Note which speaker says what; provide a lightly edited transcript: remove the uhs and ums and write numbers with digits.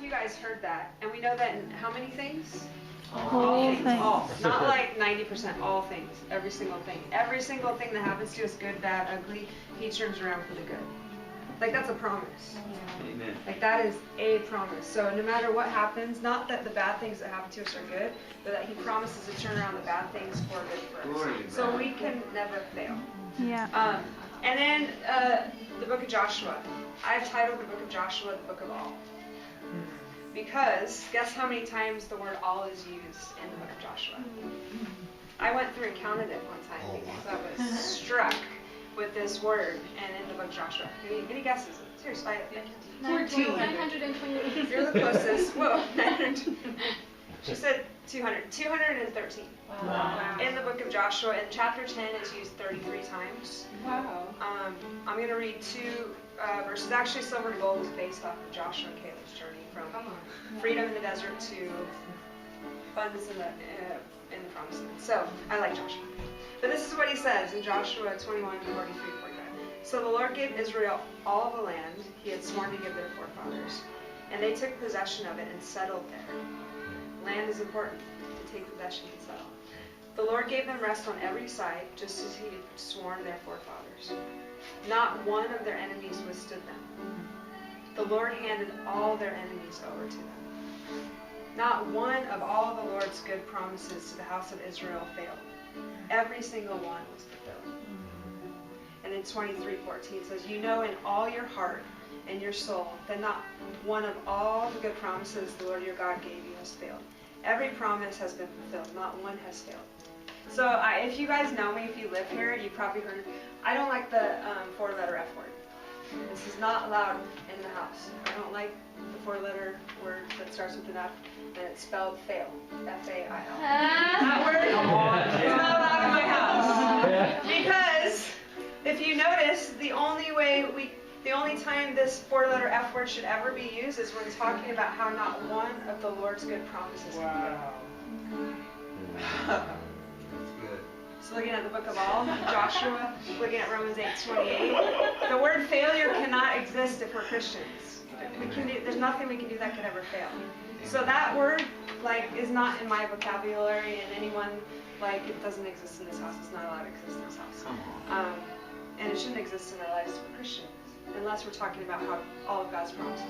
Speaker 1: you guys heard that, and we know that in how many things?
Speaker 2: All things.
Speaker 1: All. Not like 90%, all things. Every single thing. Every single thing that happens to us, good, bad, ugly, he turns around for the good. Like, that's a promise.
Speaker 3: Amen.
Speaker 1: Like, that is a promise. So no matter what happens, not that the bad things that happen to us are good, but that he promises to turn around the bad things for good for us.
Speaker 3: Glory to
Speaker 1: So
Speaker 3: God.
Speaker 1: we can never fail.
Speaker 2: Yeah.
Speaker 1: And then the book of Joshua. I've titled the book of Joshua the book of all. Because guess how many times the word all is used in the book of Joshua? I went through and counted it one time because I was struck with this word and in the book of Joshua. Any guesses? Seriously,
Speaker 4: 14. 928.
Speaker 1: You're the closest. Whoa. She said 200. 213.
Speaker 4: Wow.
Speaker 1: In the book of Joshua, in chapter 10, it's used 33 times.
Speaker 4: Wow.
Speaker 1: I'm going to read two verses. Actually, Silver and Gold is based off of Joshua and Caleb's journey from freedom in the desert to abundance in the promised land. So, I like Joshua. But this is what he says in Joshua 21, 43, 45. So the Lord gave Israel all the land he had sworn to give their forefathers, and they took possession of it and settled there. Land is important to take possession and settle. The Lord gave them rest on every side, just as he had sworn their forefathers. Not one of their enemies withstood them. The Lord handed all their enemies over to them. Not one of all the Lord's good promises to the house of Israel failed. Every single one was fulfilled. And in 23:14 says, you know in all your heart and your soul that not one of all the good promises the Lord your God gave you has failed. Every promise has been fulfilled. Not one has failed. So if you guys know me, if you live here, you've probably heard, I don't like the four-letter F word. This is not allowed in the house. I don't like the four-letter word that starts with an F and it's spelled fail. F-A-I-L. That word is not allowed in my house. Because if you notice, the only time this four-letter F word should ever be used is when talking about how not one of the Lord's good promises can fail. So looking at the book of all, Joshua, looking at Romans 8:28, the word failure cannot exist if we're Christians. There's nothing we can do that could ever fail. So that word, is not in my vocabulary, and anyone, it doesn't exist in this house. It's not allowed to exist in this house. And it shouldn't exist in our lives as Christians, unless we're talking about how all of God's promises